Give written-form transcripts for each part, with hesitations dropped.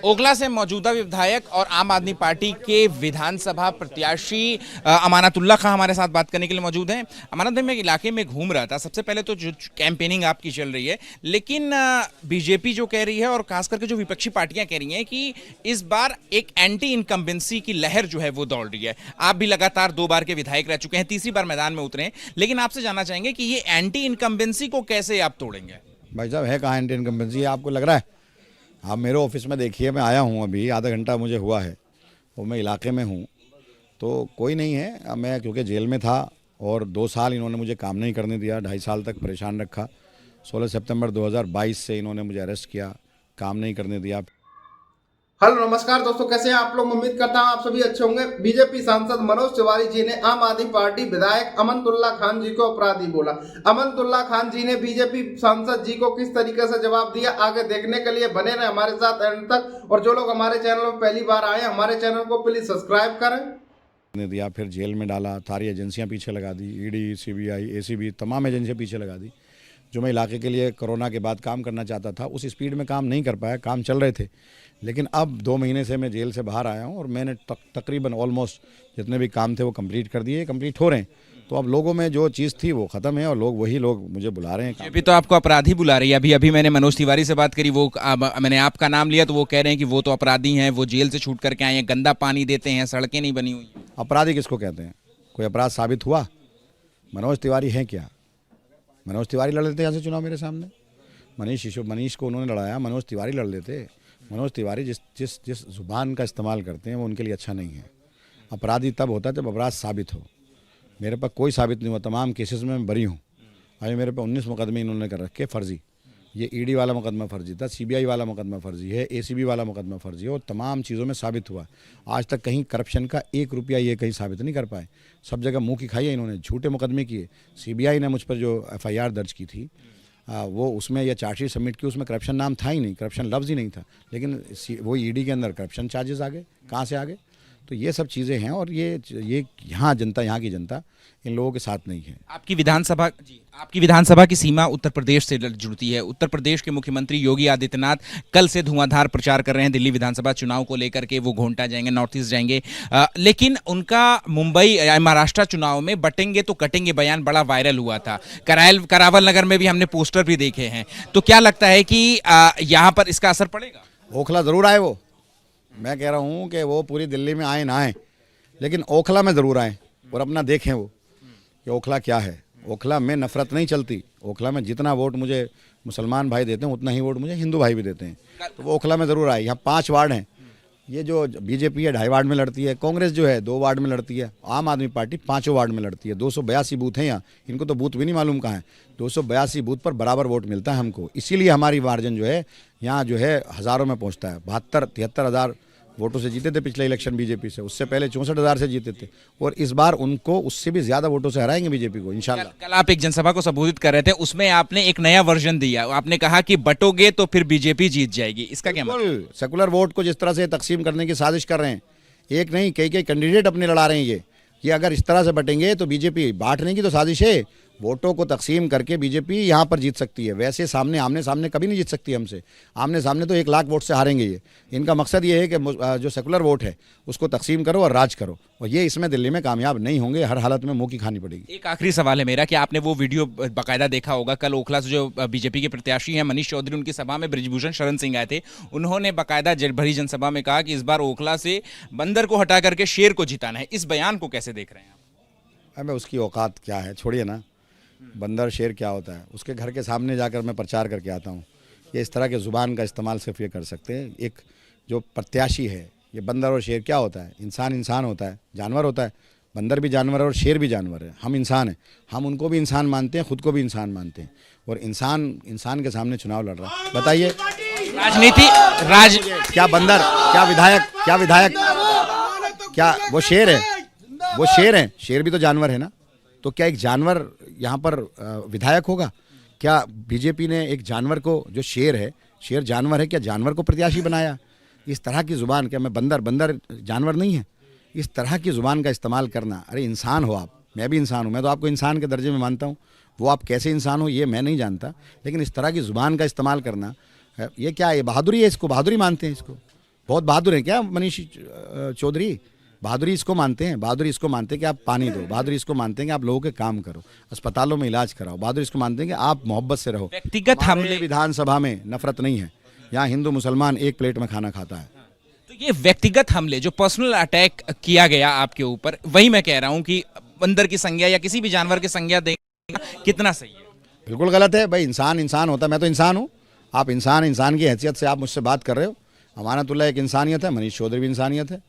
ओखला से मौजूदा विधायक और आम आदमी पार्टी के विधानसभा प्रत्याशी अमानतुल्लाह खां हमारे साथ बात करने के लिए मौजूद हैं। अमानत भाई, मैं इलाके में घूम रहा था, सबसे पहले तो जो कैंपेनिंग आपकी चल रही है, लेकिन बीजेपी जो कह रही है और खास करके जो विपक्षी पार्टियां कह रही हैं कि इस बार एक एंटी इनकम्बेंसी की लहर जो है वो दौड़ रही है। आप भी लगातार 2 बार के विधायक रह चुके हैं, तीसरी बार मैदान में उतरे हैं, लेकिन आपसे जानना चाहेंगे कि ये एंटी इनकम्बेंसी को कैसे आप तोड़ेंगे? भाई साहब, है कहाँ एंटी इनकम्बेंसी? आपको लग रहा है? आप मेरे ऑफिस में देखिए, मैं आया हूँ, अभी आधा घंटा मुझे हुआ है और मैं इलाके में हूँ, तो कोई नहीं है। मैं क्योंकि जेल में था और 2 साल इन्होंने मुझे काम नहीं करने दिया, 2.5 साल तक परेशान रखा। 16 सितंबर 2022 से इन्होंने मुझे अरेस्ट किया, काम नहीं करने दिया। हेलो नमस्कार दोस्तों, कैसे हैं आप लोग? उम्मीद करता हूं आप सभी अच्छे होंगे। बीजेपी सांसद मनोज तिवारी जी ने आम आदमी पार्टी विधायक अमानतुल्लाह खान जी को अपराधी बोला। अमानतुल्लाह खान जी ने बीजेपी सांसद जी को किस तरीके से जवाब दिया, आगे देखने के लिए बने रहे हमारे साथ एंड तक। और जो लोग हमारे चैनल में पहली बार आए, हमारे चैनल को प्लीज सब्सक्राइब करें। ने दिया, फिर जेल में डाला, सारी एजेंसियां पीछे लगा दी, ईडी, सीबीआई, एसीबी, तमाम एजेंसियां पीछे लगा दी। जो मैं इलाके के लिए कोरोना के बाद काम करना चाहता था, उस स्पीड में काम नहीं कर पाया। काम चल रहे थे, लेकिन अब 2 महीने से मैं जेल से बाहर आया हूं और मैंने तकरीबन ऑलमोस्ट जितने भी काम थे वो कंप्लीट कर दिए, कंप्लीट हो रहे हैं। तो अब लोगों में जो चीज़ थी वो ख़त्म है और वही लोग मुझे बुला रहे हैं। अभी तो आपको अपराधी बुला रही है। अभी मैंने मनोज तिवारी से बात करी, वो मैंने आपका नाम लिया तो वो कह रहे हैं कि वो तो अपराधी हैं, वो जेल से छूट करके आए हैं, गंदा पानी देते हैं, सड़कें नहीं बनी हुई। अपराधी किसको कहते हैं? कोई अपराध साबित हुआ? मनोज तिवारी हैं क्या? मनोज तिवारी लड़ लेते यहाँ से चुनाव मेरे सामने। मनीष को उन्होंने लड़ाया, मनोज तिवारी लड़ लेते। मनोज तिवारी जिस जुबान का इस्तेमाल करते हैं वो उनके लिए अच्छा नहीं है। अपराधी तब होता है जब अपराध साबित हो। मेरे पास कोई साबित नहीं हुआ, तमाम केसेस में मैं बरी हूँ। अभी मेरे पे 19 मुकदमे इन्होंने कर रखे फर्जी। ये ईडी वाला मुकदमा फर्जी था, सीबीआई वाला मुकदमा फर्जी है, एसीबी वाला मुकदमा फर्जी है और तमाम चीज़ों में साबित हुआ। आज तक कहीं करप्शन का 1 रुपया ये कहीं साबित नहीं कर पाए। सब जगह मुँह की खाई है इन्होंने, झूठे मुकदमे किए। सीबीआई ने मुझ पर जो FIR दर्ज की थी, वो उसमें यह चार्जशीट सबमिट की, उसमें करप्शन नाम था ही नहीं, करप्शन लफ्ज़ ही नहीं था। लेकिन वो ईडी के अंदर करप्शन चार्जेस आ गए, कहाँ से आ गए? तो ये सब चीज़ें हैं और ये यहाँ की जनता इन लोगों के साथ नहीं है। आपकी विधानसभा की सीमा उत्तर प्रदेश से जुड़ती है। उत्तर प्रदेश के मुख्यमंत्री योगी आदित्यनाथ कल से धुआंधार प्रचार कर रहे हैं दिल्ली विधानसभा चुनाव को लेकर के। वो घोंटा जाएंगे, नॉर्थ ईस्ट जाएंगे, लेकिन उनका मुंबई या महाराष्ट्र चुनाव में बटेंगे तो कटेंगे बयान बड़ा वायरल हुआ था। करावल नगर में भी हमने पोस्टर भी देखे हैं। तो क्या लगता है कि यहाँ पर इसका असर पड़ेगा? ओखला ज़रूर आए वो। मैं कह रहा हूँ कि वो पूरी दिल्ली में आए ना आए, लेकिन ओखला में ज़रूर आए और अपना देखें वो कि ओखला क्या है। ओखला में नफ़रत नहीं चलती। ओखला में जितना वोट मुझे मुसलमान भाई देते हैं उतना ही वोट मुझे हिंदू भाई भी देते हैं। तो वो ओखला में ज़रूर आए। यहाँ 5 वार्ड हैं। ये जो बीजेपी है 2.5 वार्ड में लड़ती है, कांग्रेस जो है 2 वार्ड में लड़ती है, आम आदमी पार्टी 5 वार्ड में लड़ती है। 282 बूथ हैं यहाँ, इनको तो बूथ भी नहीं मालूम कहाँ है। 282 बूथ पर बराबर वोट मिलता है हमको, इसीलिए हमारी मार्जिन जो है यहाँ जो है हज़ारों में पहुँचता है। 72-73 हज़ार वोटों से जीते थे पिछले इलेक्शन बीजेपी से, उससे पहले 64,000 से जीते थे और इस बार उनको उससे भी ज़्यादा वोटों से हराएंगे बीजेपी को इंशाल्लाह। कल आप एक जनसभा को संबोधित कर रहे थे, उसमें आपने एक नया वर्जन दिया। आपने कहा कि बटोगे तो फिर बीजेपी जीत जाएगी। इसका क्या मतलब? सेकुलर वोट को जिस तरह से तकसीम करने की साजिश कर रहे हैं, एक नहीं कई कैंडिडेट अपने लड़ा रहे हैं। ये अगर इस तरह से बटेंगे तो बीजेपी बांटने की तो साजिश है। वोटों को तकसीम करके बीजेपी यहाँ पर जीत सकती है। वैसे आमने सामने कभी नहीं जीत सकती हमसे। आमने सामने तो 1 लाख वोट से हारेंगे ये। इनका मकसद ये है कि जो सेकुलर वोट है उसको तकसीम करो और राज करो, और ये इसमें दिल्ली में कामयाब नहीं होंगे। हर हालत में मुंह की खानी पड़ेगी। एक आखिरी सवाल है मेरा कि आपने वो वीडियो बाकायदा देखा होगा। कल ओखला से जो बीजेपी के प्रत्याशी हैं मनीष चौधरी, उनकी सभा में ब्रिजभूषण शरण सिंह आए थे। उन्होंने बाकायदा भरी जनसभा में कहा कि इस बार ओखला से बंदर को हटा करके शेर को जिताना है। इस बयान को कैसे देख रहे हैं आप? अबे उसकी औकात क्या है, छोड़िए ना। बंदर शेर क्या होता है? उसके घर के सामने जाकर मैं प्रचार करके आता हूँ। ये इस तरह के ज़ुबान का इस्तेमाल सिर्फ ये कर सकते हैं। एक जो प्रत्याशी है, ये बंदर और शेर क्या होता है? इंसान होता है, जानवर होता है। बंदर भी जानवर है और शेर भी जानवर है। हम इंसान हैं, हम उनको भी इंसान मानते हैं, खुद को भी इंसान मानते हैं। और इंसान के सामने चुनाव लड़ रहा है। बताइए क्या बंदर, क्या विधायक, क्या वो शेर है? वो शेर है, शेर भी तो जानवर है ना। तो क्या एक जानवर यहाँ पर विधायक होगा? क्या बीजेपी ने एक जानवर को, जो शेर है, शेर जानवर है, क्या जानवर को प्रत्याशी बनाया? इस तरह की ज़ुबान, क्या मैं बंदर जानवर नहीं है? इस तरह की ज़ुबान का इस्तेमाल करना। अरे इंसान हो आप, मैं भी इंसान हूँ, मैं तो आपको इंसान के दर्जे में मानता हूँ। वो आप कैसे इंसान हो ये मैं नहीं जानता, लेकिन इस तरह की ज़ुबान का इस्तेमाल करना ये क्या है? बहादुरी है? इसको बहादुरी मानते हैं इसको? बहुत बहादुर हैं क्या मनीष चौधरी? बहादुरी इसको मानते हैं, बहादुरी इसको मानते हैं कि आप पानी दो, बहादुरी इसको मानते हैं कि आप लोगों के काम करो, अस्पतालों में इलाज कराओ, बहादुरी इसको मानते हैं कि आप मोहब्बत से रहो। व्यक्तिगत हमारे हमले विधानसभा में नफरत नहीं है, यहाँ हिंदू मुसलमान एक प्लेट में खाना खाता है। तो ये व्यक्तिगत हमले जो पर्सनल अटैक किया गया आपके ऊपर, वही मैं कह रहा हूं कि बंदर की संज्ञा या किसी भी जानवर की संज्ञा देना कितना सही है? बिल्कुल गलत है भाई। इंसान इंसान होता है, मैं तो इंसान हूँ, आप इंसान की हैसियत से आप मुझसे बात कर रहे हो। अमानतुल्लाह एक इंसानियत है, मनीष चौधरी भी इंसानियत है।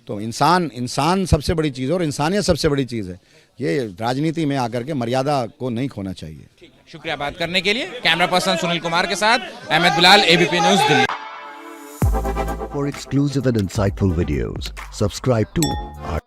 तो इंसान सबसे बड़ी चीज़ है और इंसानियत सबसे बड़ी चीज़ है। ये राजनीति में आकर के मर्यादा को नहीं खोना चाहिए। शुक्रिया बात करने के लिए। कैमरा पर्सन सुनील कुमार के साथ Ahmed Bilal, ABP news, Delhi. For exclusive and insightful videos, subscribe to our